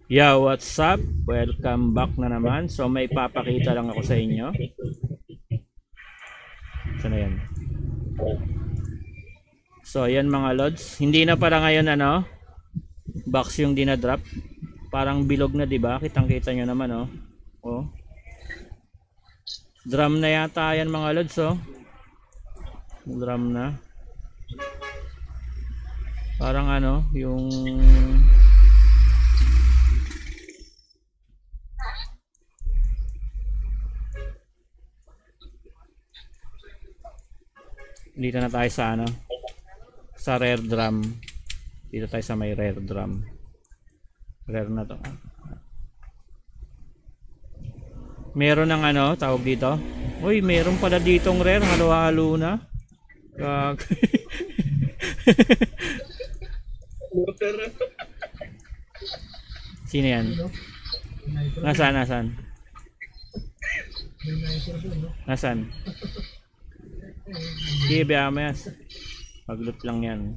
Yeah, what's up? Welcome back na naman. So may papakita lang ako sa inyo. Saan na yan? So ayan mga lods. Hindi na para ngayon box yung dinadrop. Parang bilog na, 'di ba? Kitang-kita nyo naman Oh. Drum na yata yan mga lods Drum na. Parang yung dito na tayo sa sa rare drum. Dito tayo sa may rare drum. Rare na to. Meron ng tawag dito. Uy, meron pala ditong rare, halo-halo na. Sino yan? Nasaan? Nasaan? Sige, biyamayas. Paglut lang yan.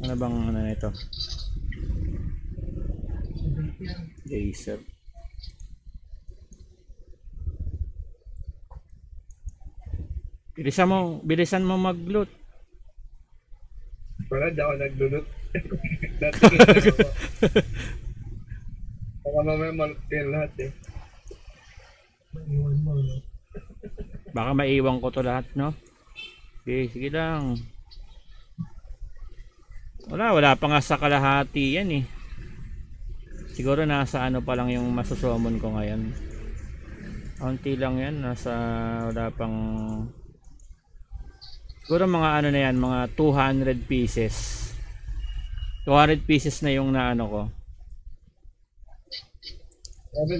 Ano bang na ito? Laser. Bilisan mo maglut. Wala, di ako naglulot. Baka mamaya malutin lahat eh. Baka maiwan ko to lahat, no? Okay, sige lang. Wala pa nga sa kalahati yan eh. Siguro nasa pa lang yung masusumon ko ngayon. Kaunti lang yan, wala pang siguro mga na yan, mga 200 pieces. 200 pieces na yung ko.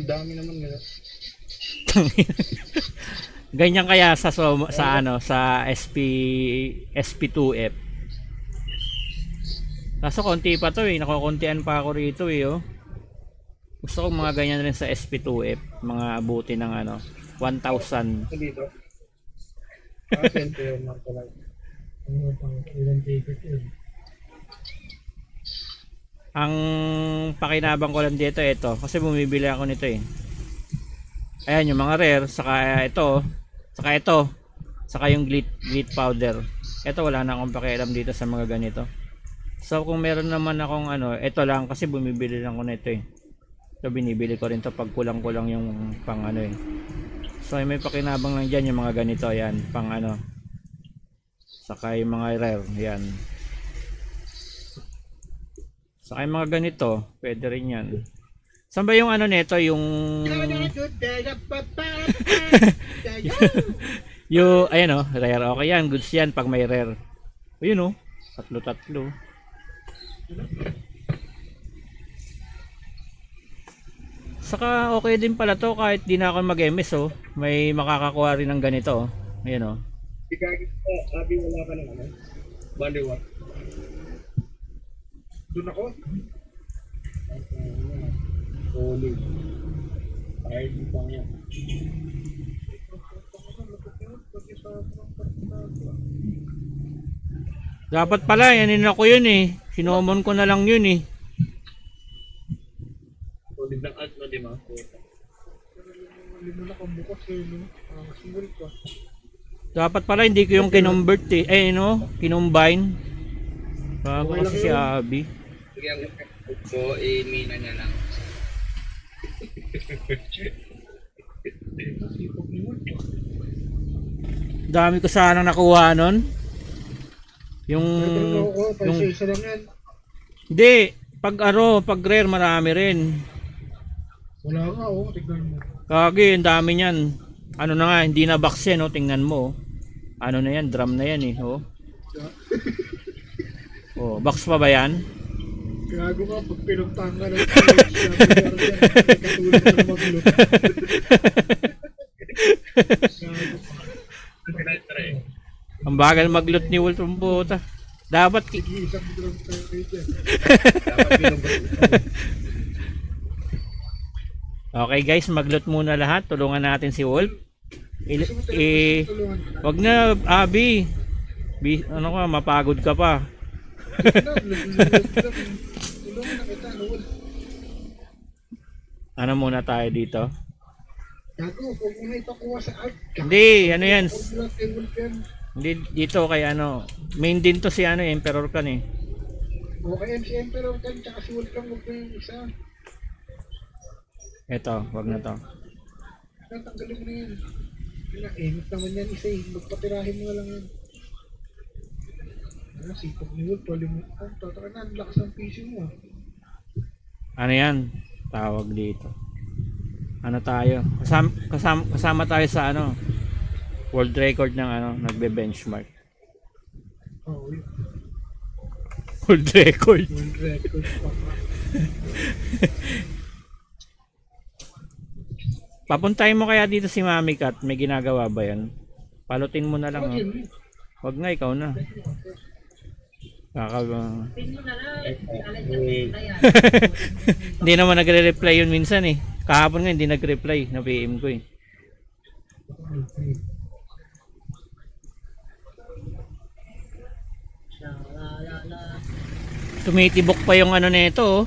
Dami naman nila. Ganyan kaya sa SP2F. Kaso konti pa to nakukuntian pa ako rito Gusto ko mga ganyan rin sa SP2F, mga abuti ng 1,000. Dito. Sente yung mga talaga. Pang ilang ticket yun. Ang pakinabang ko lang dito ito, kasi bumibili ako nito Ayan yung mga rare, saka ito, saka yung glit powder. Ito wala na akong pakialam dito sa mga ganito. So kung meron naman akong ito lang kasi bumibili lang ko nito So binibili ko rin to pag kulang-kulang yung pang So may pakinabang lang diyan yung mga ganito, ayan, pang saka yung mga rare, yan. Saka yung mga ganito, pwede rin yan. Saan ba yung nito, yung ayan rare, okay yan, goods yan pag may rare. Ayun tatlo. Saka okay din pala to kahit di na ako mag-MS may makakakuha rin ng ganito Ayan Abi wala ka ng baliwat. Doon ako. Solid. Ay, di pa yan. Dapat pala yanin ako yun sinomon ko na lang yun Solid ng ad di ba? Hindi mo na kang bukas single pa. Dapat pala hindi ko yung kinumbert kinumbine. Bago kasi si Abi. So, mina niya lang. Dami ko sana nakuha nun. Yung isa lang yan. Hindi, pag rare marami rin. Wala nga tignan mo. Kagi, ang dami niyan. Na nga, hindi na box yan tingnan mo. Na yan, drum na yan box pa ba yan? Gago ka, pag pinagtanggal ng katulad na maglut. Ang bagal maglut ni Wolf ng puta. Dapat Okay guys, maglut muna lahat. Tulungan natin si Wolf. Wag na, Abi. Mapagod ka pa. Tulungan na kita, Noel. Ano muna tayo dito? Gago, huwag mo na ipakuha sa art. Hindi, ano yan? Huwag lang kay Wolf yan. Hindi, dito kay ano. Main din to si ano, Emperor Kan eh. Okay, MC Emperor kan, tsaka si Wolf lang, huwag na yung isa. Ito, wag na to. Tatanggalin mo na yan. Init naman yan isa eh. Magpatirahin mo na lang yan. Ano, sipag ni Wolf, pali mo. Tataka na, ang lakas ng PC mo. Ano yan? Tawag dito. Ano tayo? Kasama tayo sa ano? World record ng ano, nagbe-benchmark. Oo, yun. World record. World record pa nga. Papuntahin mo kaya dito si Mami Kat, may ginagawa ba 'yan? Palutin mo na lang. Ano Oh. yun? Wag nga, ikaw na. Hindi naman nagre-reply yun minsan eh. Kahapon nga hindi nag-reply na PM ko eh. Tumitibok pa yung ano nito oh.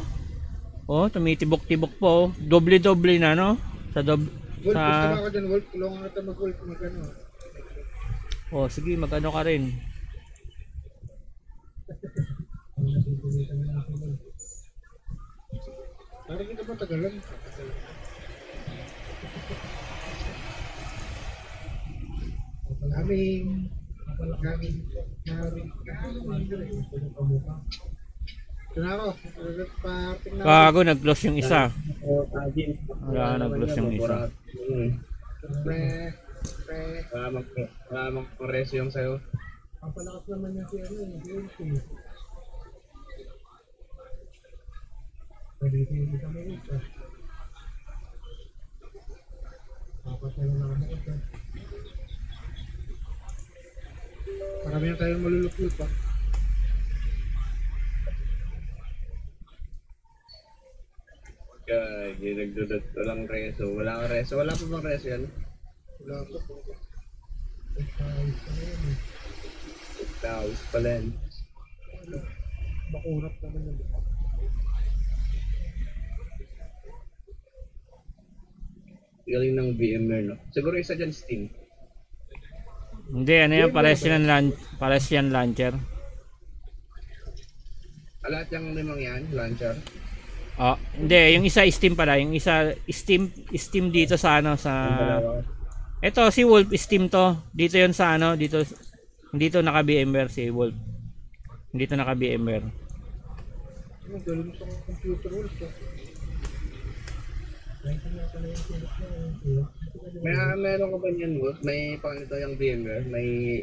Oh, tumitibok-tibok po. Oh. Doble-doble na no? Wolf, Sa gusto ka dyan, Wolf. Tulungan kita mag-Wolf, mag-ano. Oh, sige, mag-ano ka rin. Parang kita ba tagalan? Daming ito na ako. Parting na ako. Gago, nag-close yung isa. Wala nag-close yung isa. Pre. Wala mang preso yung sa'yo. Papalakas naman niya si ano. Pwede hindi kami ito. Tapos na lang ako ito. Marami na tayong maluluklut pa. Kaya nagdudot walang reso. Wala kang reso. Wala pa bang reso yan? Wala pa po. Taos pala yan. Makunap naman yun. Galing ng VMware no? Siguro isa dyan Steam. Hindi, ano yan, pares yan launcher. Lahat yung limang yan, launcher. Oh, hindi, yung isa Steam pala, yung isa Steam dito sa ano sa ito si Wolf Steam to. Dito 'yon sa ano, dito naka VMware si Wolf. Dito naka VMware. Ano, galing sa computer Wolf. Meron ka ba niyan, Wolf? May pangalito yung VMware? May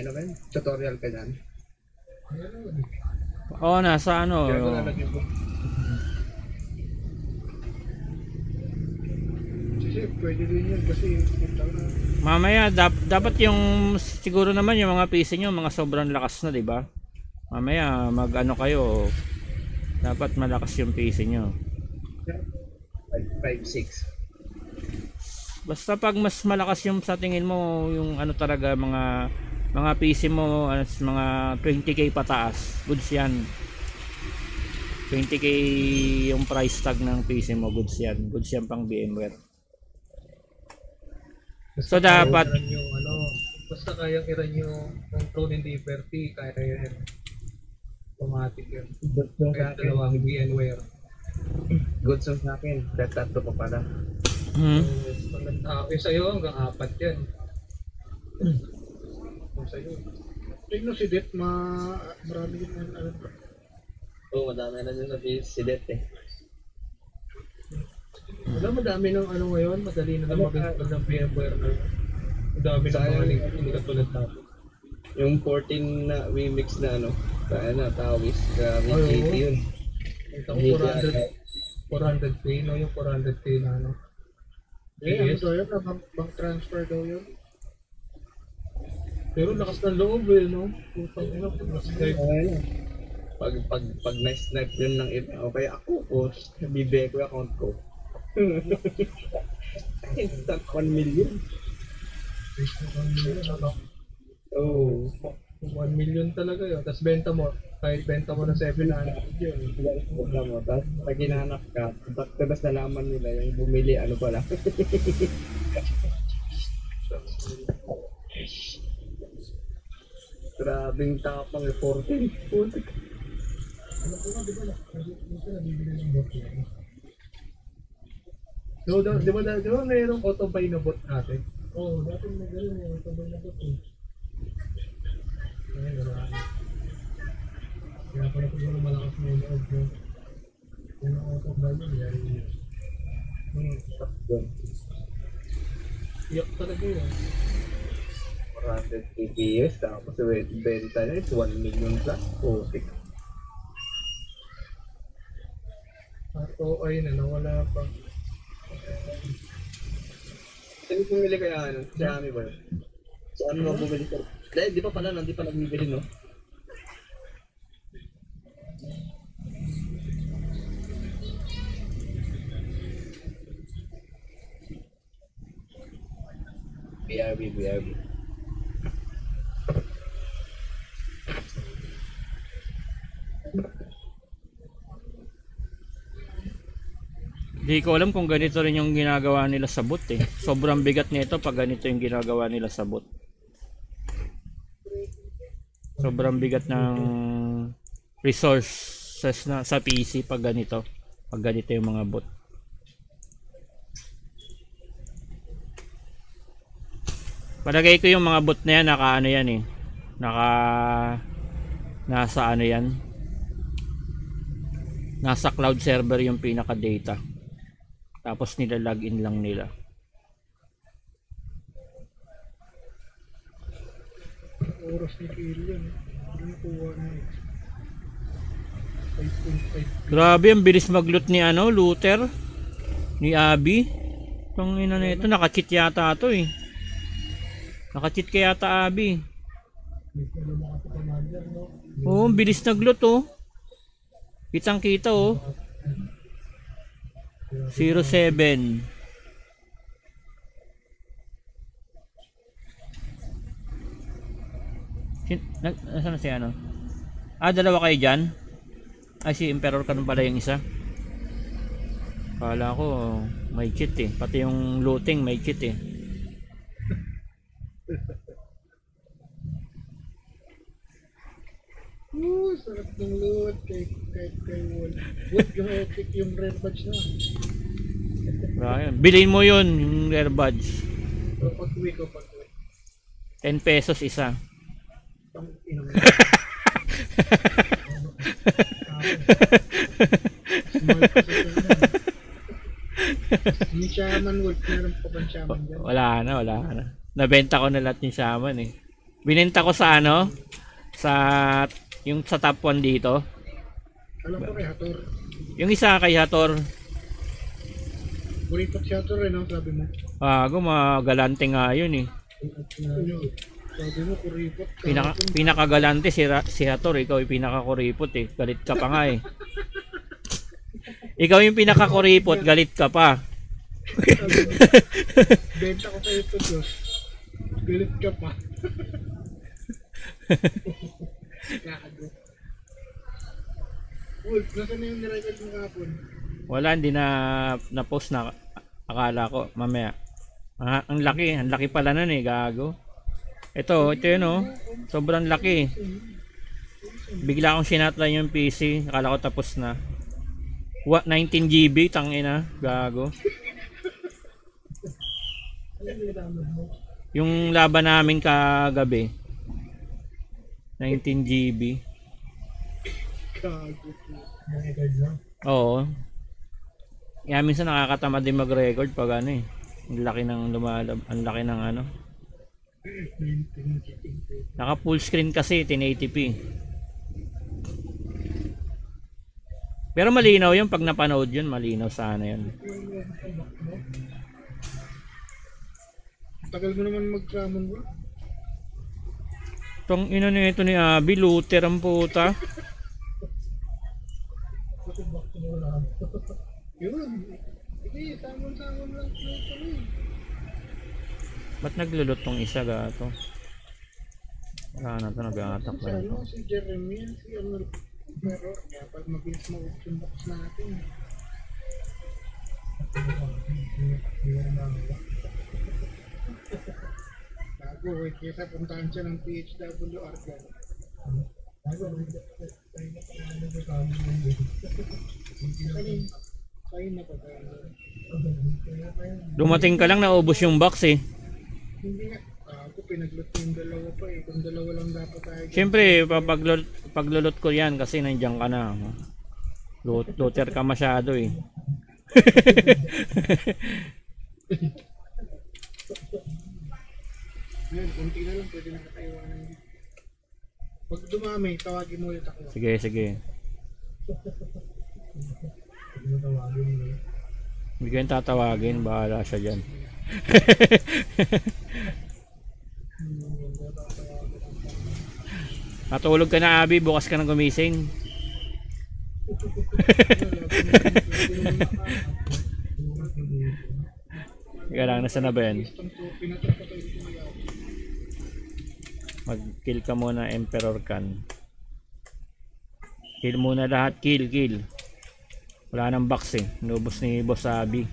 ano ba yun? Tutorial ka dyan? Oh, nasa ano. Kaya ko lalagyan ko. Kasi pwede din yun kasi kita na. Mamaya dapat yung siguro naman yung mga PC nyo mga sobrang lakas na, 'di ba? Mamaya mag-ano kayo. Dapat malakas yung PC nyo. 5.6. Basta pag mas malakas yung sa tingin mo yung ano talaga mga PC mo mga 20k pataas, goods yan. 20k yung price tag ng PC mo, goods yan pang VMware. So dapat Yung ano, basta kaya iran yung control and liberty, kaya yan. Automatic yan. Kaya dalawang VMware. Good song sa akin. Tatlo pa pala. Yung sa'yo hanggang 4 yan. Yung sa'yo. Tignan si Det, marami din ano. Oo, madami na dyan sa si Det eh. Wala, madami ng ano ngayon, madali na lang mag-install ng VMware na. Madami na mga link, hindi katulad natin. Yung 14 na remix na ano, kaya na, Tawis, grabe, Oo. 80 yun. Ito ko 400k, no? Yung 400k na ano. Ano daw yun? Bank transfer daw yun. Pero lakas ng loob eh, no? Putang ina, pag-subscribe. Ayun. Pag na-snipe yun ng iba, okay ako po, bibigay ko yung account ko. Instant 1 million. Oo. 1 million talaga yun. Tapos benta mo, kahit benta mo na 700 yun. Wala mo. Tapos pag hinahanap ka, tapos nalaman nila yung bumili, ano pala. Grabing tapang eh, 14. Putik. Ano po nga, di ba? Dito nabibili ng bot yan. So, di ba mayroong auto-buy na bot natin? Oo, dati magaling yung auto-buy na bot eh. Ay, wala. Kaya pala siguro malakas na yung loob no? Yung auto-buy yun, yari yun. Iyak talaga yun. 400 TPS, tapos benta na is 1 million plus. Putik. At ay na, nawala pa. Saan bumili kaya ano? Sa amin ba yun? Saan mo bumili ka? Di pa pala, hindi pa nagbibili, no? BRB. Di ko alam kung ganito rin yung ginagawa nila sa bot eh. Sobrang bigat nito pag ganito yung ginagawa nila sa bot. Sobrang bigat ng resources na sa PC pag ganito. Pag ganito yung mga bot. Palagay ko yung mga bot na yan naka ano yan eh. Nasa ano yan. Nasa cloud server yung pinaka data. Tapos nila login lang nila. Oras ni Kill yun. Hindi nakuha na eh. 5.5. Grabe, ang bilis mag-loot ni ano, looter. Ni Abby. Itong ina na ito, naka-cheat yata ito eh. Naka-cheat kaya yata Abby. Oo, ang bilis nag-loot oh. Kitang kita oh. 07. Nasaan na si ano? Dalawa kayo dyan? Ay, si Emperor ka pala yung isa. Kala ko may cheat eh. Pati yung looting may cheat eh. Sarap ng loot kay Wall. Wood yung epic, yung red badge na. Ryan, bilhin mo yun, yung rare badge. So, pag-uwi ko. 10 pesos isa. Pang inang. Yung shaman wood, meron pa bang shaman dyan? Wala na. Nabenta ko na lahat yung shaman eh. Binenta ko sa ano? Yung sa top 1 dito. Alam ko kay Hator. Yung isa kay Hator. Buripot si Hator no? Sabi mo. Galante nga yun eh. Sabi mo, kuripot. Pinakagalante si Hator. Ikaw yung pinakakuripot eh. Galit ka pa nga eh. Ikaw yung pinakakuripot, galit ka pa. Benta ko kayo ito, Diyos. Galit ka pa. Gago. Wolf, nasaan na yung nirecord mo kahapon? Wala, hindi na post na. Akala ko mamaya. Ang laki pala nun eh, gago. Ito yun oh. Sobrang laki. Bigla akong sinatlan yung PC, akala ko tapos na. 19 GB, tangina, gago. Yung laban namin kagabi. 19 GB. Gago. Nirecord lang? Oo. Kaya minsan nakakatamad din mag-record pag ano eh. Ang laki ng ano. Naka full screen kasi 1080p. Pero malinaw yun pag napanood yun, malinaw sana yun. Tagal mo naman mag-ramon bro. Tong ina nito ni Abby, looter ang puta. Yun. Sige, samon-samon lang ito eh. Ba't naglulot tong isa gato? Wala na to, nag-attack Si na ito. ano, si Jeremy, si ano, pero kaya pag mabilis maubos yung box natin. Bago, wait, kaya puntahan siya ng PHWR ka. Kayo na pa tayo. Dumating ka lang, naubos yung box eh. Hindi nga, ako pinaglot yung dalawa pa eh. Kung dalawa lang dapat tayo. Siyempre, paglulot ko yan kasi nandiyan ka na. Looter ka masyado eh. Ngayon, konti na lang, pwede nakataiwanan dito. Pag dumami, tawagin mo ulit ako. Sige, sige. Hindi ko yung tatawagin, bahala siya dyan. Natulog ka na, Abi, bukas ka na gumising. Teka lang, nasa na ba yan? Mag-kill ka muna, Emperor Khan. Kill muna lahat, kill. Wala nang box eh, inubos ni Boss Abi.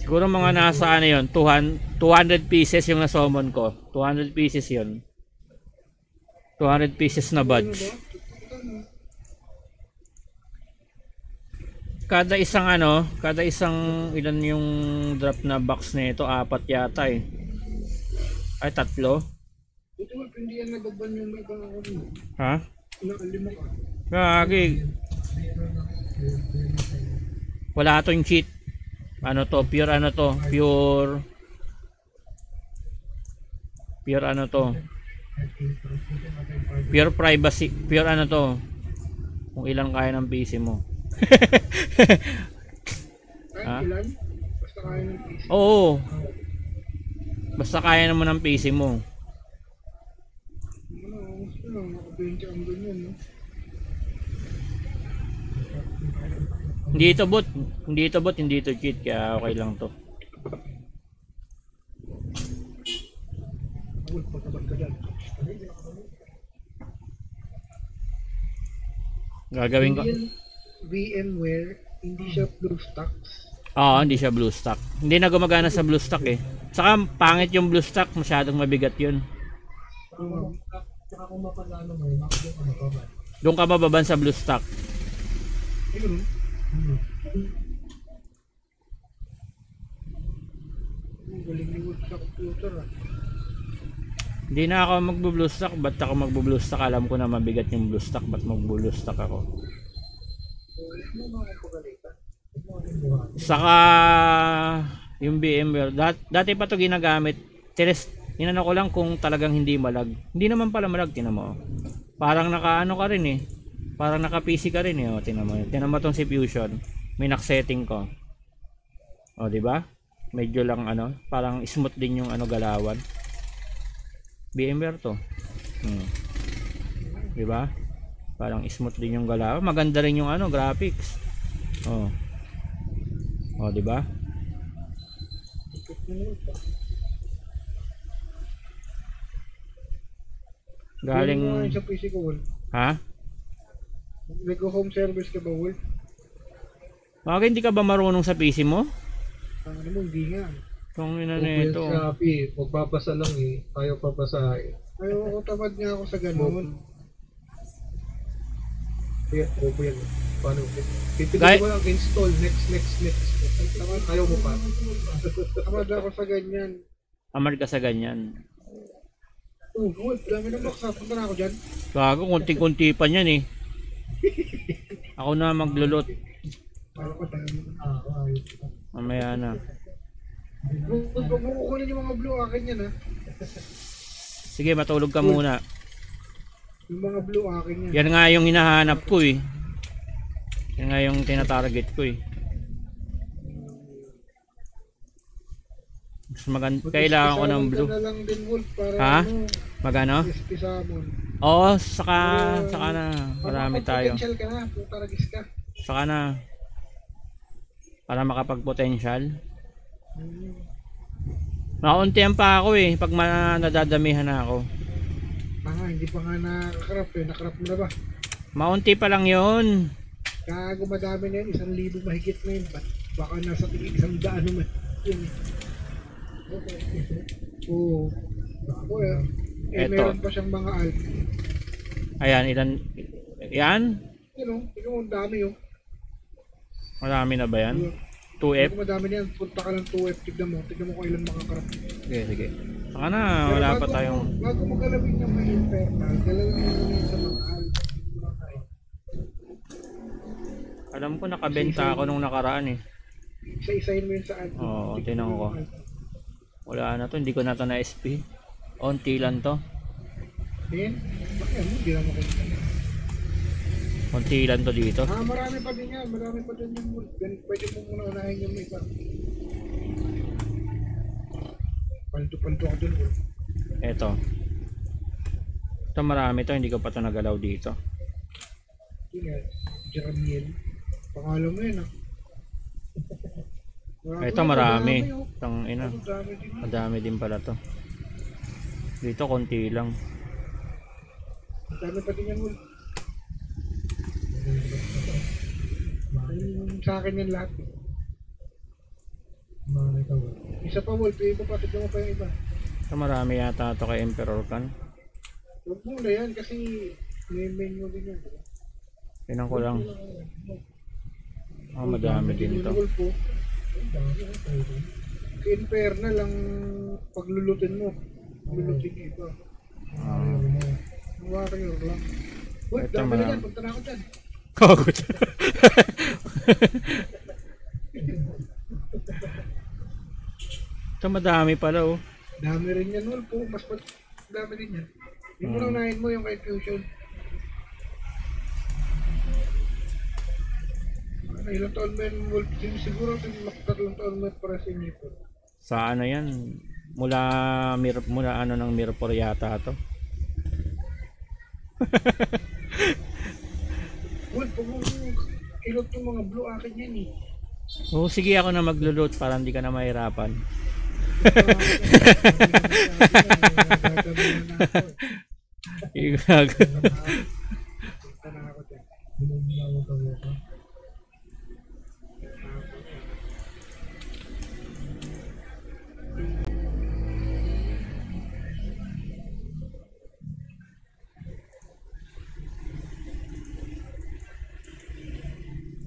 Siguro mga nasa ano yun, 200 pieces yung na-summon ko. 200 pieces yun. 200 pieces na badge. Kada isang ilan yung drop na box nito, 4 yata eh. Ay, 3. Ito, hindi yan nagaban yung may ibang ako rin. Ha? Nakalima ka. Gagi. Wala tong cheat. Ano to? Pure ano to? Pure ano to? Pure privacy. Pure ano to? Kung ilang kaya ng PC mo. Ha? Ilan? Basta kaya ng PC. Oo. Basta kaya naman ng PC mo. Gusto lang, nakabenta ang ganyan, no? Hindi ito bot. Hindi ito cheat. Kaya okay lang to. Pagkabat ka dyan. Gagawin ko. VMware, hindi siya BlueStacks. Oo, hindi siya BlueStack. Hindi na gumagana sa BlueStack eh. Saka pangit yung BlueStack. Masyadong mabigat yun. Saka kung mapagano mo, makakita ka mapabay. Doon ka mababan sa BlueStack. Ayun, ang galing ni Wood sa computer ah. Hindi na ako magbo-BlueStack. Ba't ako magbo-BlueStack? Alam ko na mabigat yung BlueStack. Ba't magbo-BlueStack ako? Ano mga pagalitan? Saka yung VMware. Dati pa to ginagamit. Inano ko lang kung talagang hindi malag. Hindi naman pala malag. Tinan mo. Parang naka-ano ka rin eh. Parang naka-PC ka rin eh. O, tinan mo. Tinan mo tong si Fusion. May nak-setting ko. O, di ba? Medyo lang ano. Parang smooth din yung ano galawan. VMware to. Di ba? Parang smooth din yung galawan. Maganda rin yung ano graphics. Oh. Oh, di ba? Galing Ano sa PC ko, Wood? ha? Nag-home service ka ba, Wood? Bakit hindi ka ba marunong sa PC mo? Ano mo, hindi nga. Kung ina na Open ito. Shopee, magbabasa lang eh. Ayaw pabasahin. Ayaw ko, tamad nga ako sa ganun. Kaya, open yan. Paano? Pipili Guy- mo lang install, next. Ayaw mo pa. Tamad ako sa ganyan. Amar ka sa ganyan. Oh, Wood, dami na box. Punta na ako dyan. Gago, kunti-kunti pa niyan eh. Ako na maglulot. Para ko tayo. Mamaya na. Wood, huwag mo kukunin yung mga blue akin yan ha. Sige, matulog ka muna. Yung mga blue akin yan. Yan nga yung hinahanap ko eh. Yan nga yung tinatarget ko eh. Mas kailangan ko ng blue. Na lang din, Wood, para Ha? ano, Magano? Pisamon. Oo, saka na. Marami tayo. Potential ka na, puta ragis ka. Saka na. Para makapag-potential. Mauntihan pa ako eh, pag nadadamihan na ako. Hindi pa nga nakakrap eh. Nakrap mo na ba? Maunti pa lang yun. Gago madami na yun. 1,000 mahigit na yun. Baka nasa tingin 100 naman. Yun eh. Oo. Ako eh. Eto. Meron pa siyang mga alt. Ayan, ilan? Yan? Yun o. Tingnan mo ang dami yun. Marami na ba yan? Kung 2F? madami na yan, punta ka ng 2F. Tignan mo kung ilan makakrap. Sige, sige. Saka na, wala pa tayong... Bago mo galawin yung may infernal, galawin mo yun sa mga alt. Alam ko nakabenta ako nung nakaraan eh. Isa-isahin mo yun sa alt. Oo, tinan ko. Wala na to, hindi ko na to na SP. Onti lang to. Then, bakit mo? Hindi naman kayo. Onti lang to dito. Marami pa din yan. Marami pa din yung wolf. Then, pwede mo muna unahin yung iba. Palto-palto ako dun, wolf. Eto. Ito marami to, hindi ko pa to nagalaw dito. Yun yan. Jeramiel. Pangalan mo yun ah. Ito marami. Tang ina. Marami din. Madami din pala to. Dito konti lang. Marami pa din yan, wolf. Sa akin yan lahat. Isa pa, wolf. Iba pa. Tignan mo pa yung iba. Ito marami yata to kay Emperor Khan. Huwag mo na yan kasi may menu din yan. Tinan ko lang. Madami din to. Kasi infernal lang paglulutin mo. Lulutin yung iba. Warrior lang. Uy, Ito dami na marami. yan. Punta na ako dyan. Kagot. Ito madami pala oh. Dami rin yan, Wolf. Mas dami din yan. Yung muna unahin mo yung kay Fusion. Ilang taon ba yung Wolf? Siguro tatlong taon mo para sa inyo po. Sa ano yan? Mula ano ng Mirror yata to. Wolf, pag mo ilot yung mga blue akin yan eh. Oh, sige ako na maglulot para hindi ka na mahirapan. Igag. Punta na ako dyan.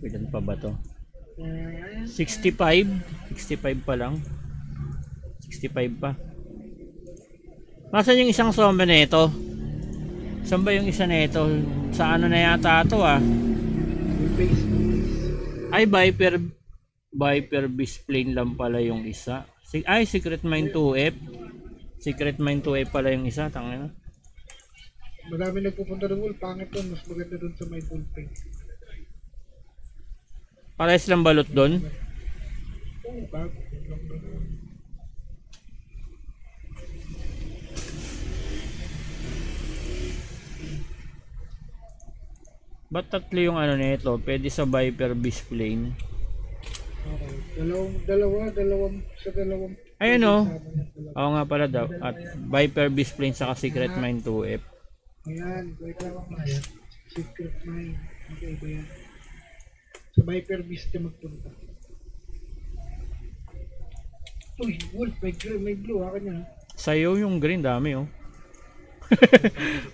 Ilan pa ba to? 65? 65 pa lang. 65 pa. Nasaan yung isang sombra nito? Saan ba yung isa nito? Sa ano na yata to ah? Ay, Viper Beast Plane lang pala yung isa. Ay, Secret Mine 2F. Secret Mine 2F pala yung isa. Tangina. Marami nagpupunta ng Wolf. Pangit doon. Mas maganda doon sa may bullpen. Parehas lang balot doon. Oo, bago. Ba't tatlo yung ano nito? Pwede sa Viper Beast Plane. Okay. Dalawang sa dalawang. Ayun oh. Oo nga pala daw. At Viper Beast Plane saka Secret Mine 2F. Ayan, wait lang ako yan. Secret Mine. Okay ba yan? Sa Viper Beast ka magpunta. Uy, Wolf, may blue. Akin yan. Sa'yo yung green, dami oh.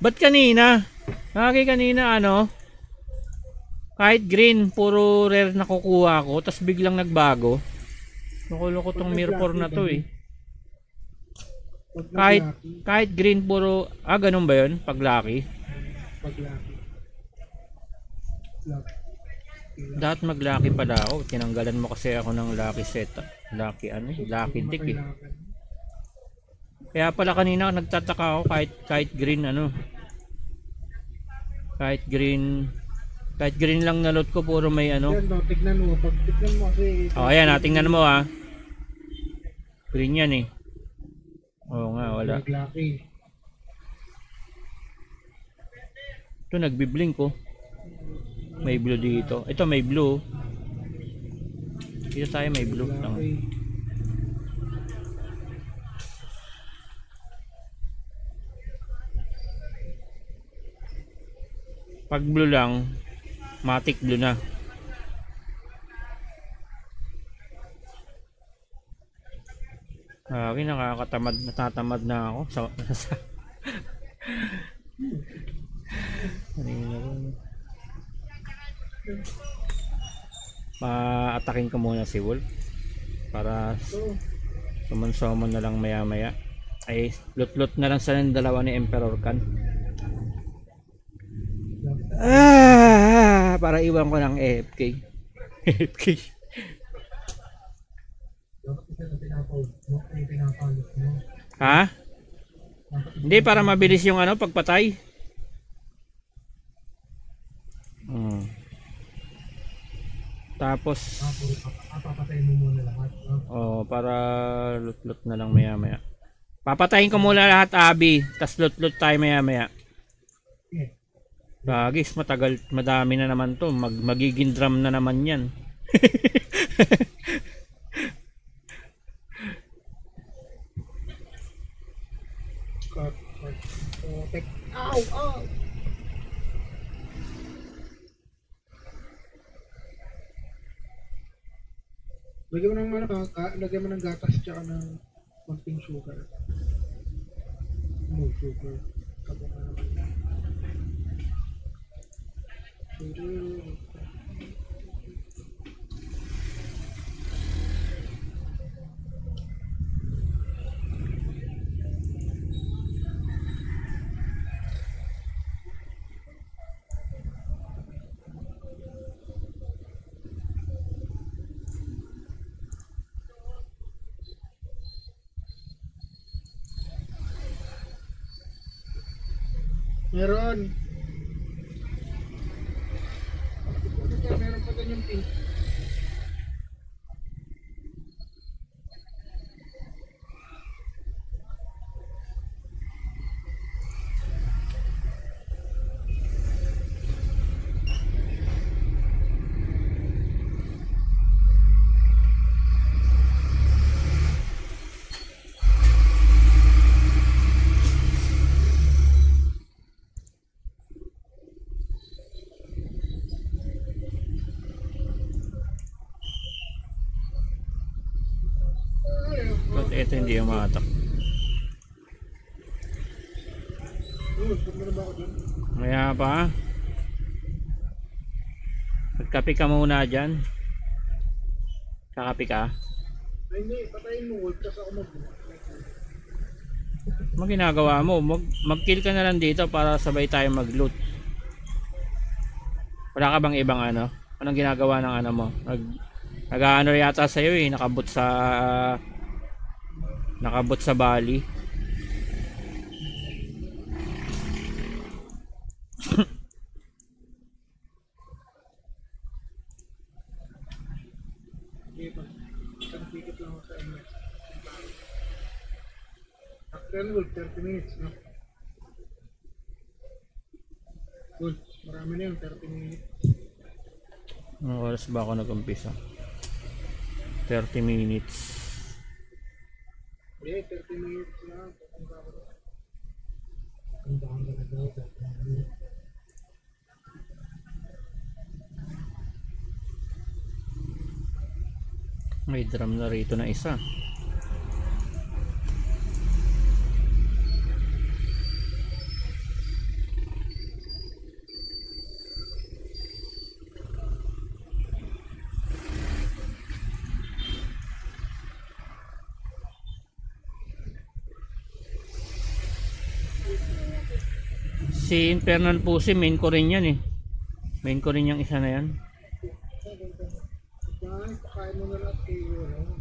Ba't kanina? Kanina ano? Kahit green, puro rare nakukuha ko, tas biglang nagbago. Loko-loko tong Mirror na to eh. Kahit green, puro, ganun ba yun? Pag lucky? Pag lucky. Dapat mag lucky pala ako. Tinanggalan mo kasi ako ng lucky set. Lucky ano eh? Lucky dick eh. Kaya pala kanina nagtataka ako kahit green ano. Kahit green lang na load ko, puro may ano. Yan, no, tignan mo. Pag tignan mo kasi. Ayan, tingnan mo ah. Green yan eh. Oo nga, wala. Lucky. Ito nagbiblink oh. May blue dito. Ito may blue. Dito tayo may blue. Lucky. Pag blue lang, matic blue na. Nakakatamad, natatamad na ako sa pa-atakin ko muna si Wolf para suman-suman na lang maya maya. Ay lut-lut na lang sa dalawa ni Emperor Khan. Para iwan ko ng AFK. AFK. Ha? Hindi, para mabilis yung ano pagpatay. Tapos Papatay mo muna lahat. para lut-lut na lang maya maya. Papatayin ko muna lahat, Abi, tas lut-lut tayo maya maya. Bagis, matagal, madami na naman to. Magiging drum na naman yan. Cut. Protect. Ow! Ow! Lagyan mo ng lagyan mo ng gatas tsaka ng konting sugar. No sugar. Kabo na naman. Sugar. Meron. Meron pa ganyang pink. But ito hindi yung maatak. Huwag mo na ba ako dyan? Maya pa. Magkape ka muna dyan. Kakape ka. Ay hindi, patayin mo wolf kasi ako Ano ginagawa mo? Mag-kill ka na lang dito para sabay tayo mag-loot. Wala ka bang ibang ano? Anong ginagawa ng ano mo? Nag-ano yata sa'yo eh. Nakabot sa Bali. Hindi pa. Isang ticket lang ako sa MS. After wolf, 30 minutes, no? Wolf, marami na yun, 30 minutes. Anong oras ba ako nag-umpisa? 30 minutes. Hindi, 30 minutes lang. Papunta ako. Punta ka na daw. May drum na rito na isa. Si Infernal Pussy, main ko rin yan eh. Main ko rin yung isa na yan. Yan, pakain mo na lahat kayo, ano?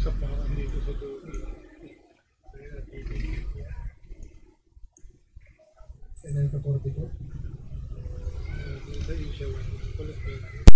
sapakan dito sa dulo. Kaya titigil niya. Kailan ka 42? Dito yung siya wala. Kulit na.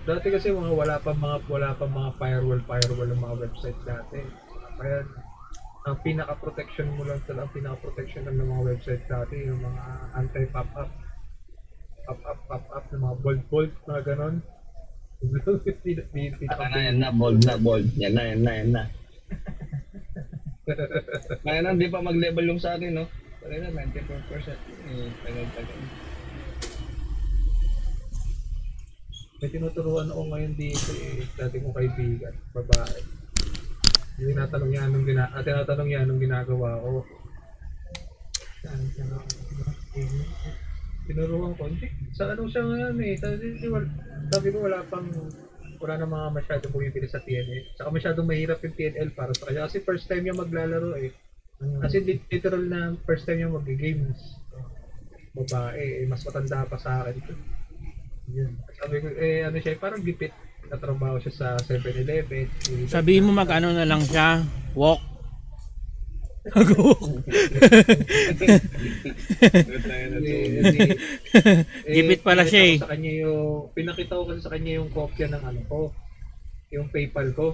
Dati kasi wala pa mga firewall ng mga website dati. Kaya ang pinaka-protection mo lang talaga, ang pinaka-protection lang ng mga website dati, yung mga anti-pop-up, pop-up, ng mga bold, mga ganon. Yan na, bold na, bold. Yan na. Ngayon, hindi pa mag-level yung sa akin, no? Kaya na, 94%. Tagal. May tinuturuan ako ngayon dito dati kong kaibigan, babae. Tinatanong niya anong ginagawa ko. Tinuruan ko, hindi, sa ano siya ngayon sabi ko wala na mga masyadong bumibili sa TNL. Saka masyadong mahirap yung TNL para sa kanya. Kasi first time niya maglalaro Kasi literal na first time niya mag-games. Babae, mas matanda pa sa akin. Yun. Sabi ko, ano siya, parang gipit. Natrabaho siya sa 7-Eleven. Sabihin mo mag-ano na lang siya, walk. Gipit pala siya eh. Sa kanya pinakita ko kasi sa kanya yung kopya ng ano ko, yung PayPal ko.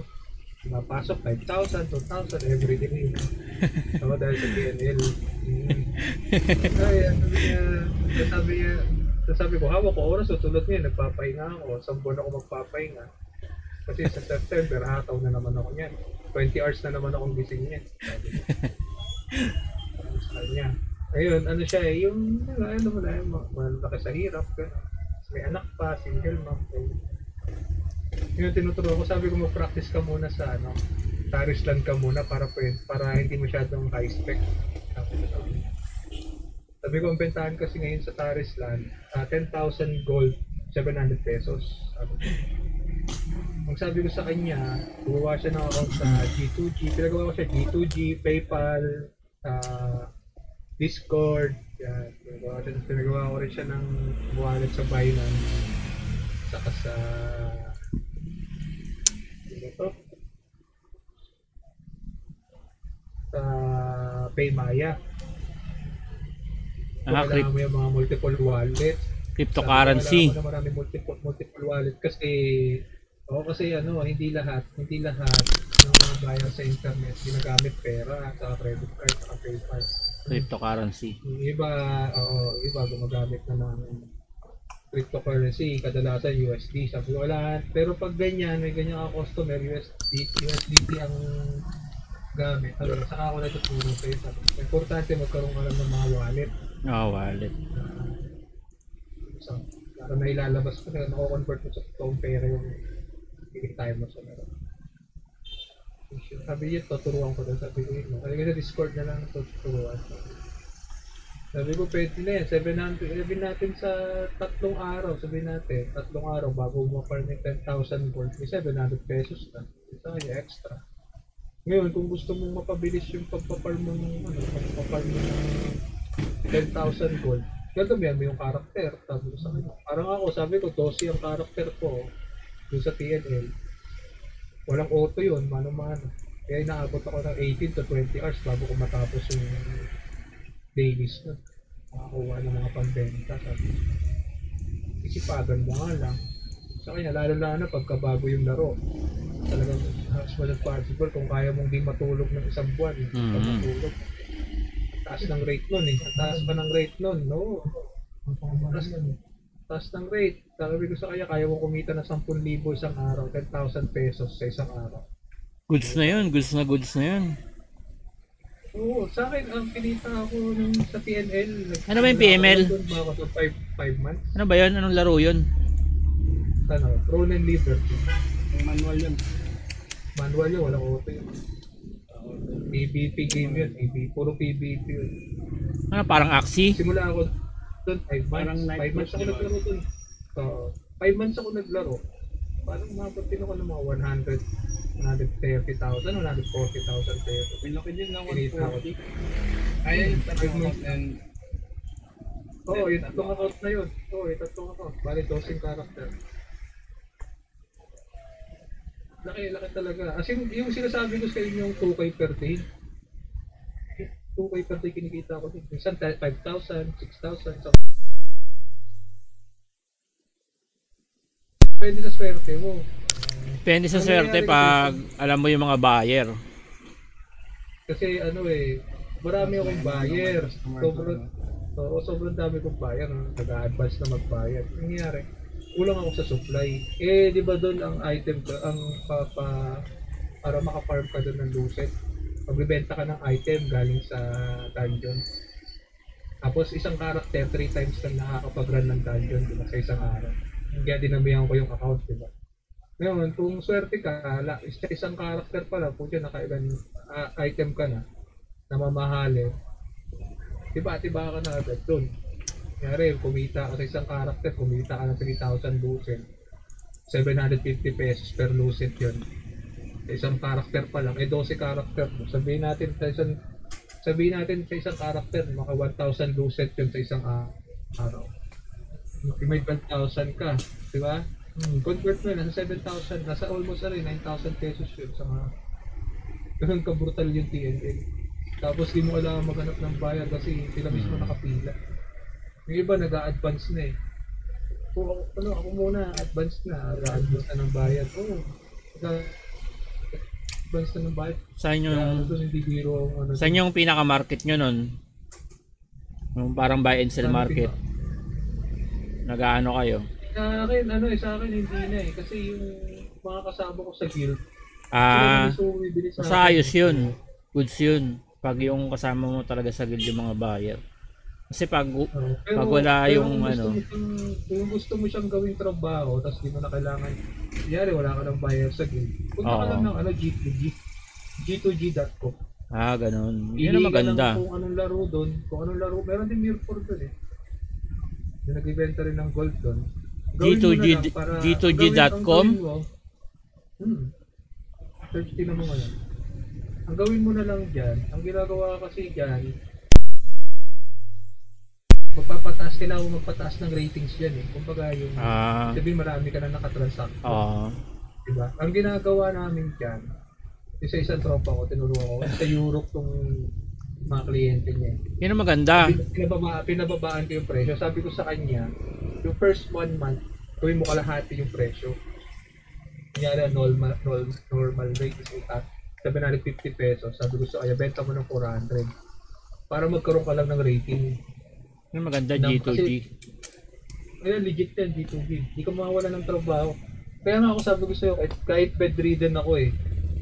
Mapasok 5,000, 2,000 every day. So dahil sa PNL. Kaya sabi ko, hawak ko oras, tutulad niya, nagpapahinga ako. 10 buwan ako magpapahinga. Kasi sa September, hataw na naman ako niyan. 20 hours na naman akong gising niyan. Sabi niya. Ayun, ano siya yung malaki sa hirap. May anak pa, single mom. Yung tinuturo ko, sabi ko mag-practice ka muna sa Paris land ka muna para hindi masyadong high spec. Sabi ko, ang bentahan kasi ngayon sa Paris land, 10,000 gold, 700 pesos. Ang sabi ko sa kanya, gumawa siya ng account sa G2G, pinagawa ko siya G2G, PayPal, Discord, yan. Pinagawa ko rin siya ng wallet sa Binance, saka sa sa Paymaya. Kailangan mo yung mga multiple wallet. Cryptocurrency. Kailangan mo na marami multiple wallet kasi hindi lahat ng mga buyer sa internet ginagamit pera sa credit card at PayPal. Cryptocurrency. Yung iba gumagamit na ng cryptocurrency, kadalasan USD. Sabi ko wala, pero pag may ganyan ka customer, USDT ang gamit. Saka ako natuturo sa'yo. Importante magkaroon ka lang ng mga wallet. Wallet. Para na ilalabas ko na nako-convert mo sa toong pera yung time mo sa meron. Sabi niya, tuturuan ko doon. Sabi ko yun. Kasi sa Discord na lang tuturuan. Sabi ko, pwede na yan. 700. Sabihin natin sa 3 araw. Sabihin natin, 3 araw bago ma-farm yung 10,000 gold. May 700 pesos na. Ito kaya extra. Ngayon, kung gusto mong mapabilis yung pagpaparm mo ng 10,000 gold, gagamihan mo yung karakter. Sabi ko sa kanya. Parang ako, sabi ko, 12 ang karakter ko doon sa TNL. Walang auto yun, mano-mano. Kaya inaabot ako ng 18 to 20 hours bago ko matapos yung dailies na. Makakuha ng mga pambenta. Sabi ko, isipagan mo nga lang. Sa kanya, lalo na pagkabago yung laro. Talagang as much as possible, kung kaya mong di matulog ng isang buwan, matulog. Taas ng rate nun taas pa ng rate nun, no? Taas ng rate. Sabi ko sa kaya mo kumita ng 10,000 isang araw, 10,000 pesos sa isang araw. Goods na yun. Oo, sa akin, ang pinita ako sa PNL. Ano ba yung PML? Mga 5 months. Ano ba yun? Anong laro yun? Throne and Liberty. Manual yun. Manual yun, walang auto yun. PvP game yun, puro PvP yun. Ano, parang Axie? Simula ako doon, 5 months. 5 months ako naglaro doon. 5 months ako naglaro. Parang umabot din ako ng mga 130,000, 140,000 pesos. Pinlaki din ng Kinita ako. 140. Ay, yung tanong and Oo, yung tatlong account na yun. Yung account. Bali, 12 character. Laki talaga. As in, yung sinasabi ko sa inyo yung 2K per day. 2K per day kinikita ko din. Minsan 5,000, 6,000. Depende sa swerte mo. Depende sa Ano swerte nangyari pag alam mo yung mga buyer. Kasi ano marami akong buyer. Sobrang dami kong buyer. Nag-a-advance na magbayad. Ang nangyari, kulang ako sa supply. Di ba doon ang item ko, ang para maka-farm ka doon ng lucet. Magbibenta ka ng item galing sa dungeon. Tapos isang character, 3 times lang nakakapag-run ng dungeon, diba, sa isang araw. Kaya dinamihan ko yung account, diba. Ngayon, kung swerte ka, isang character pala, kung dyan nakailan item ka na mamahalin, tiba-tiba ka na agad doon. Kaya kumita ka sa isang character, kumita ka ng 3,000 lucet. 750 pesos per lucet yun. Sa isang character pa lang, 12 character. Sabihin natin sa isang character, maka 1,000 lucet yun sa isang araw. May 12,000 ka, di ba? Convert mo yun, nasa 7,000, nasa almost 9,000 pesos yun sa mga ganun ka brutal yung TNL. Tapos di mo kailangan maghanap ng bayad kasi sila mismo nakapila. Yung iba nag-a-advance na eh. Kung ako muna, advance na, nag-a-advance na ng bayad. Advance na ng bayad. Saan yung Hindi biro ang saan yung pinaka-market nyo nun? Yung parang buy and sell market. Nag-aano kayo? Sa akin hindi na eh. Kasi yung mga kasama ko sa guild, Basta ayos yun. Goods yun. Pag yung kasama mo talaga sa guild yung mga buyer. Kasi pag wala yung kung gusto mo siyang gawing trabaho, tapos di mo na kailangan, yari wala ka ng buyer sa guild, punta ka lang ng G2G.com. Ganun. Yun ang maganda. Kung anong laro doon, meron din Mirror doon eh. Yung nag-ibenta rin ng gold doon. G2G.com. Search din mo ngayon. Ang gawin mo na lang dyan, ang ginagawa kasi dyan, kailangan mo magpataas ng ratings dyan eh. Kumbaga yung, sabihin marami ka na nakatransact. Diba? Ang ginagawa namin dyan, isa-isang tropa ko, tinuruan ko, sa Europe tong mga kliyente niya. Yan ang maganda. Pinababaan ko yung presyo. Sabi ko sa kanya, yung first 1 month, gawin mo kalahati yung presyo. Kunyari, normal rate is 750 pesos. Sabi ko sa kanya, benta mo ng 400. Para magkaroon ka lang ng rating. Yan maganda, G2G. Kaya legit yan, G2G. Hindi ka mawawala ng trabaho. Kaya nga ako sabi ko sa'yo, kahit bedridden ako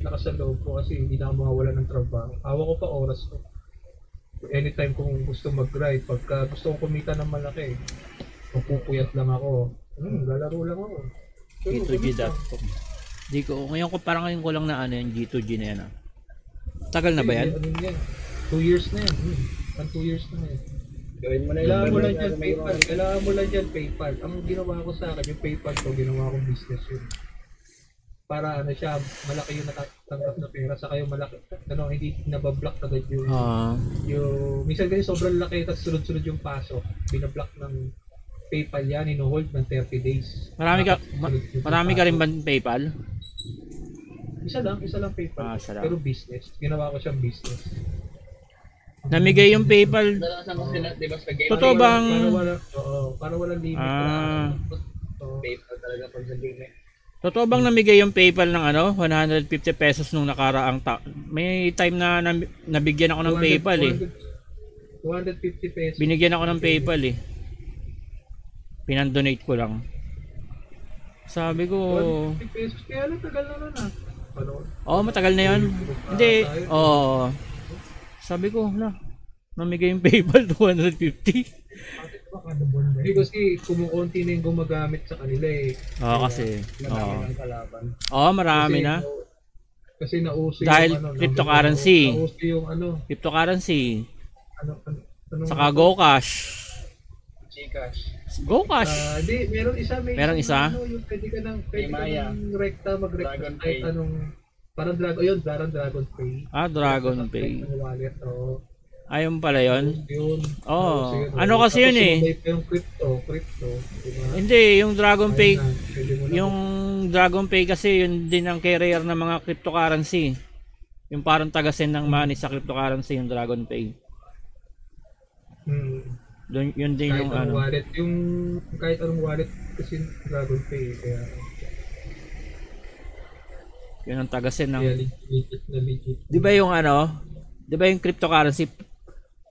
nakasaloob ko kasi hindi na ako mawawala ng trabaho. Awa ko pa oras ko. Anytime kung gusto mag-grind, pagka gusto kong kumita ng malaki, magpupuyat lang ako. Lalaro lang ako. G2G.com. Ngayon ko lang na yung G2G na yan. Tagal na ba yan? 2 years na yan. 2 years na yan. Gawin mo na Kailangan mo lang dyan PayPal. Kailangan mo lang dyan PayPal. Ang ginawa ko sa akin, yung PayPal ko, ginawa kong business yun. Para siya, malaki yung natatanggap na pera, saka yung malaki, hindi nabablock agad yung minsan kasi sobrang laki, tapos sunod-sunod yung pasok, binablock ng PayPal yan, ino-hold ng 30 days. Marami ka rin ba PayPal? Isa lang PayPal. Pero business. Ginawa ko siyang business. Namigay yung PayPal. Totoo bang? Para walang limit. PayPal talaga pag sa game. Totoo bang namigay yung PayPal ng 150 pesos nung nakaraang may time na nabigyan ako ng PayPal 250 pesos. Binigyan ako ng PayPal Pinandonate ko lang. Sabi ko, 250 pesos kaya lang tagal na nun matagal na yun. Hindi, sabi ko, namigay yung PayPal 250. Hindi kasi kumukonti na yung gumagamit sa kanila kasi. Marami ng kalaban. Marami na. Kasi nauso dahil yung cryptocurrency. Nauso yung Cryptocurrency. Saka Ano? GoCash. Gcash. GoCash. Hindi, Meron isa? Yung pwede ka nang Maya. mag-rekta Dragon kahit Pay. anong parang Dragon Pay. Dragon Pay. Wallet, Ayun pala yun. Ano Tapos kasi yun yung crypto, diba? Hindi, yung Dragon Pay, Pwede mo na- yung Dragon Pay kasi yun din ang carrier ng mga cryptocurrency. Yung parang taga-send ng money sa cryptocurrency yung Dragon Pay. Doon, yun din Kahit yung anong ano. wallet, kahit anong wallet kasi Dragon Pay, kaya Yun ang tagasin ng... legit na legit. Di ba yung ano? Di ba yung cryptocurrency?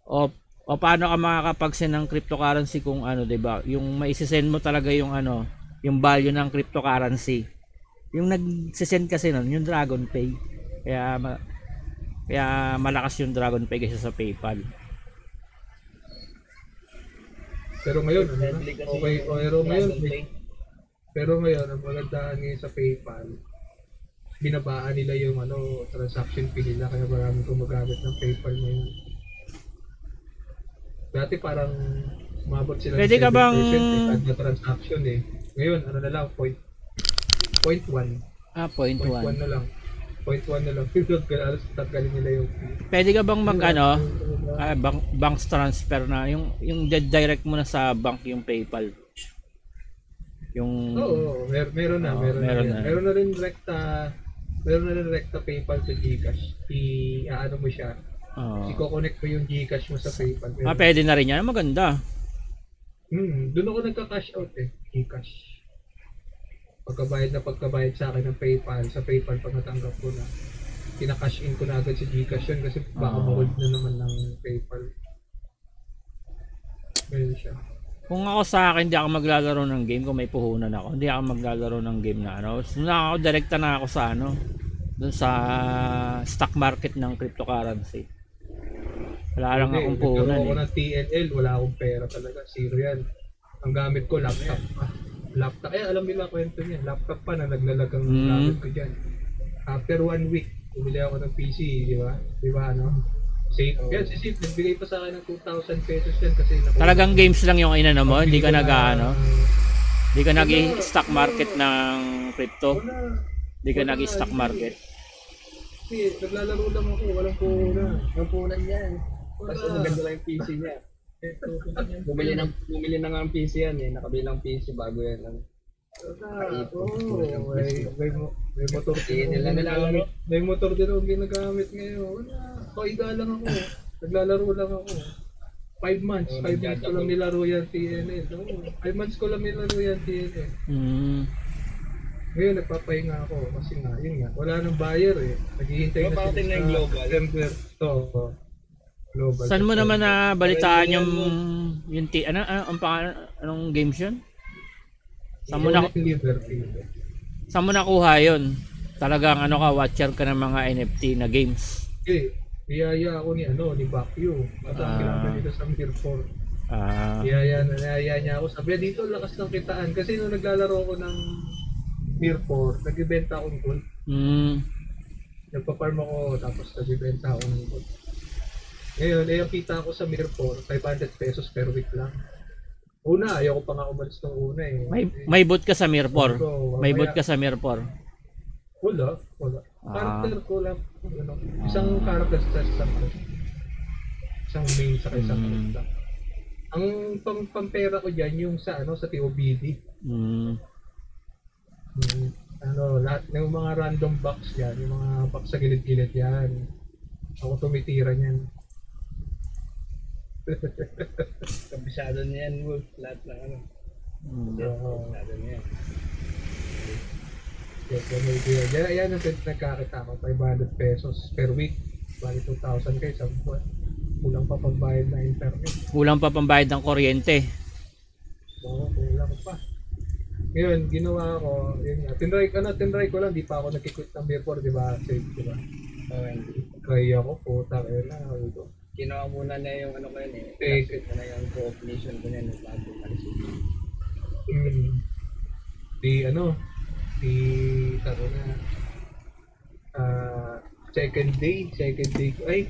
O paano ka makakapag-send ng cryptocurrency kung ano, di ba? Yung maisisend mo talaga yung ano, yung value ng cryptocurrency. Yung nag-send kasi nun, yung Dragon Pay. Kaya malakas yung Dragon Pay kasi sa PayPal. Pero ngayon, ano na? Deadly kasi Okay, yung pero ngayon, Dragon Pay. pero ngayon, ang magandaan ngayon sa PayPal, binabaan nila yung ano, transaction fee nila, kaya maraming gumagamit ng PayPal ngayon. Dati parang umabot sila ng Pwede ka 7% bang- kada transaction eh. Ngayon, ano na lang, point 1. Point Point 1 one. na lang. Point 1 na lang. Alas tanggalin nila yung fee. Pwede ka bang mag ano, bank transfer na yung direct mo na sa bank yung PayPal. Yung Oo, meron na, Oo, meron meron na. na. Meron na rin rekta PayPal sa GCash. I-ano mo siya. Oo. I-connect mo yung GCash mo sa PayPal. Pwede na rin yan. Maganda. Doon ako nagka-cash out eh, GCash. Pagkabayad sa akin ng PayPal, sa PayPal pag natanggap ko na, kina-cash in ko na agad sa GCash yun kasi baka ma-hold na naman ng PayPal. Ganyan siya. Kung ako sa akin, hindi ako maglalaro ng game kung may puhunan ako. Hindi ako maglalaro ng game na ano. Direkta na ako sa ano, doon sa stock market ng cryptocurrency. Wala lang akong puhunan Nagkaroon ako eh. ng TNL, wala akong pera talaga. Zero yan. Ang gamit ko, laptop pa. Laptop, alam nila kwento niya. Laptop pa na naglalag ang gamit ko dyan. After 1 week, bumili ako ng PC, di ba? Di ba, ano? Safe. Yan, si Safe, nagbigay pa sa akin ng 2,000 pesos yan kasi Talagang games lang yung inano mo, hindi ka nag-ano, hindi ka nag-stock market ng crypto. Hindi ka nag-stock market. Kasi naglalaro lang ako, walang puhunan. Yung punan yan. Basta maganda lang yung PC niya. Bumili na nga ang PC yan eh. Nakabili ng PC bago yan. May motor din Nila nilalaro. May motor din ako ginagamit ngayon. Wala. Kaiga lang ako. Naglalaro lang ako. 5 months. 5 months ko lang nilaro yan TNL. 5 months ko lang nilaro yan TNL. Ngayon nagpapahinga ako kasi nga, yun nga, wala nang buyer eh. Naghihintay na Bakit na yung sa global? September. Global. Saan mo naman na balitaan yung anong games yun? Saan mo nakuha yun? Talagang ano ka, watcher ka ng mga NFT na games. Okay, niyaya ako ni Bakyo. Matang kinakita dito sa Mirror. Niyaya niya ako. Sabi dito, lakas ng kitaan. Kasi nung naglalaro ako ng Mirror, nagbibenta akong gold. Nagpa-farm ako, tapos nagbibenta ako ng gold. Ngayon, ang kita ko sa Mirror, 500 pesos per week lang. Una, ayoko pa nga umalis ng una eh. May boot ka sa Mirror. May boot ka sa Mirror. Wala. Character ko lang. Isang character sa isang main sa isang character. Ang pampera ko dyan yung sa TOBD. Lahat ng mga random box yan, yung mga box sa gilid-gilid yan. Ako tumitira niyan. Kabisado niya yan, Wolf. Lahat ng ano. Kabisado niya yan. Yan ang nagkakita ko, 500 pesos per week. Bali 2,000 kayo sa buwan. Kulang pa pambayad na internet. Kulang pa pambayad ng kuryente. Oo, kulang pa. Ngayon, ginawa ko, yun nga, tinry ko lang, di pa ako nagkikwit ng Mirror, di ba? Safe, di ba? Kaya ako, puta, kaya na, ito. Ginawa muna na yung ano ko yun eh. Take. Ko na yung co-op ko na yung bago malis. Second day, ay,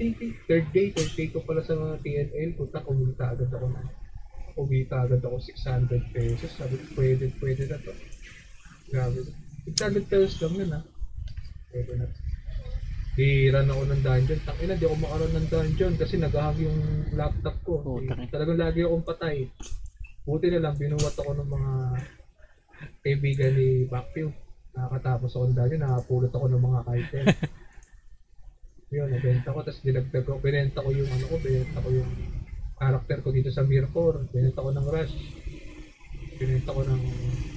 third day ko pala sa mga TNL, puta, kumita agad ako 600 pesos, sabi ko, pwede na to. Grabe. 600 pesos lang yun ha. Pwede na. Di-run ako ng dungeon. Tangina, di ako makaroon ng dungeon kasi nag-hang yung laptop ko. Talagang lagi akong patay. Buti na lang, binuwat ako ng mga kaibigan ni Bakyo. Nakakatapos ako ng dungeon, nakapulot ako ng mga item. Yun, nabenta ko, tapos dinagdag ko, binenta ko yung character ko dito sa Mirror. Binenta ko ng Rush. Binenta ko ng...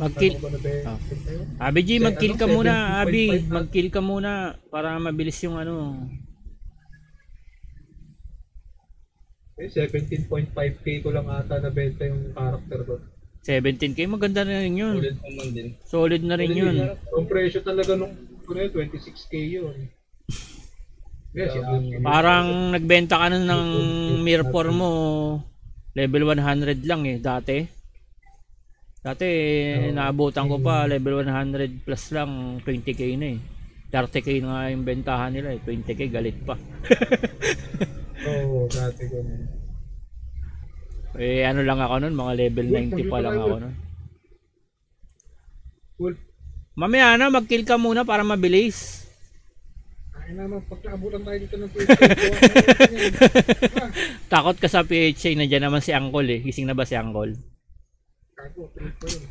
Mag-kill. Ano ba na binenta yun? Abi G, mag-kill ka Ano, muna, 17.5 Abi. na. Mag-kill ka muna para mabilis yung ano. Eh, 17.5k ko lang ata nabenta yung character ko. 17k, maganda na rin yun. Ulit naman din. Solid na rin yun. Ang presyo talaga nung 26k yun. Yes, Parang nagbenta ka na ng Mirror mo level 100 lang eh, dati. Dati naabutan ko pa level 100 plus lang, 20k na eh. 30k na nga yung bentahan nila eh, 20k galit pa. Oo, dati ko. Eh ano lang ako nun, mga level 90 pa lang ako nun. Cool. Mamaya na, mag-kill ka muna para mabilis. Ay naman, pag naabutan tayo dito ng PS5, Takot ka sa PHA, nandiyan naman si Angkol eh. Gising na ba si Angkol? Kago, trip pa yun.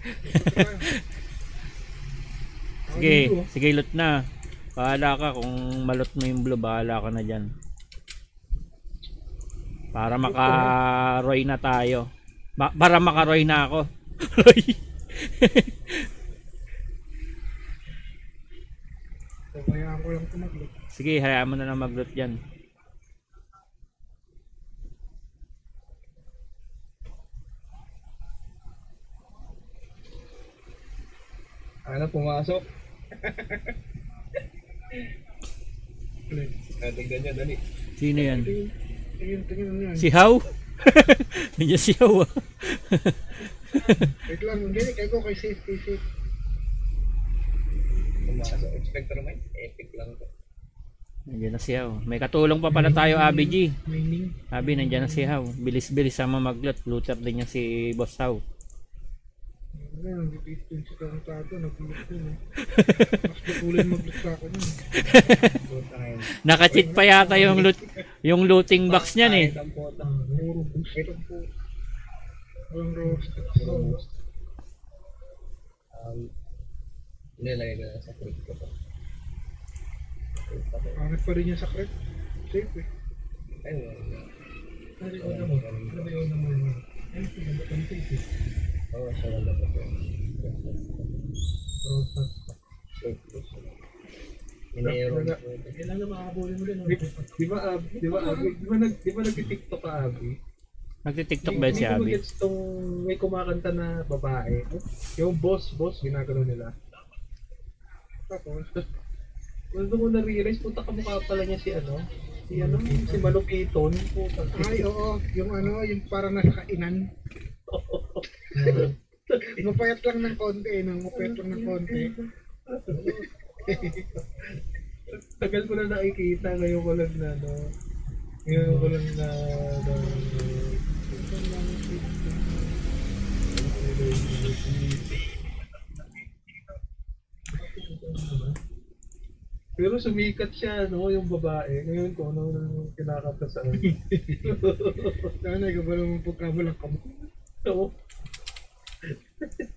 Sige, sige loot na. Bahala ka kung malot mo yung blue, bahala ka na dyan. Para maka-roy na tayo. Para maka-roy na ako. Roy. Kayaan ko lang tumaglit. Sige, hayaan mo na lang mag-loot dyan. Ano, pumasok? Tignan niya, dali. Sino yan? Tingin ano yan. Si How? Nandiyan si How ah. Wait lang, hindi, kayo kay safe. Pumasok. Expector Mine. Epic lang to. Nandiyan na si How. May katulong pa pala tayo, Abi G. Mining. Abi, nandiyan na si How. Bilis-bilis sama mag-loot. Looter din niya si Boss How. Ngayon, repeat din si Tarantado, nag-loot yun. Mas matulin mag-loot sa akin yun. Naka-cheat pa yata yung looting box niyan eh. Ang puta. Puro boost lang po. Walang roasted. Nilagay ko na sa clip ko to. Pangit pa rin yung sakret. Safe eh. Ayun. Ano ba yun naman? Ano ba yung safe eh? Oo, siya lang dapat yun. Mayroon. Kailangan makakabulin mo din. Di ba nag-tiktok ka, Abi? Nagti-tiktok ba si Hindi ko Abi? magets tong may kumakanta na babae. Yung boss, ginagano nila. Tapos, Gusto ko na-realize, puta kamukha pala niya si si Malupiton. Puta. Ay, oo. Yung yung parang nasa kainan. Mapayat lang ng konti, mapayat lang ng konti. Tagal ko na nakikita, ngayon ko lang na, Pero sumikat siya, yung babae. Ngayon ko, ano kinakanta sa akin. Sana ikaw mo pagkabalang kamo. Oo.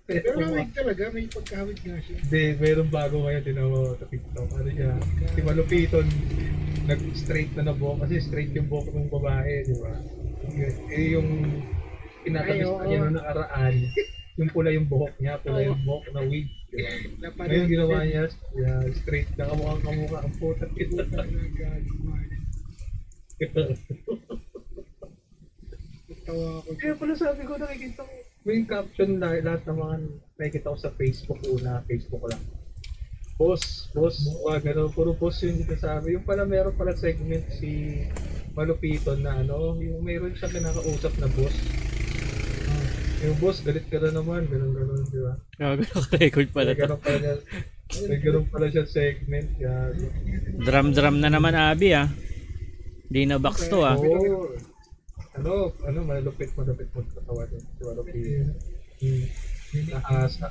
Pero nawig talaga, may pagkahawig nga siya. Hindi, mayroong bago ngayon tinawa sa TikTok. Ano siya? Si Malupiton, nag-straight na buhok. Kasi straight yung buhok ng babae, di ba? Eh, yung pinatamis pa niya nung nakaraan, yung pula yung buhok niya, pula yung buhok na wig. Di ba? Ngayon ginawa niya, straight na kamukha ang puta. Tawa ako. Kaya pala sabi ko, nakikita ko. May caption na lahat ng mga nakikita ko sa Facebook Facebook lang. Boss, gano'n, puro boss yung dito sabi. Yung pala meron pala segment si Malupiton na yung meron siya kinakausap na boss. Yung boss, galit ka na naman, gano'n, di ba? Record pala to. May gano'n pala siya segment. Drum na naman Abi ah. Di na box to ah. Oo. Malupit mo katawan. Si Malupiton. Nahasa.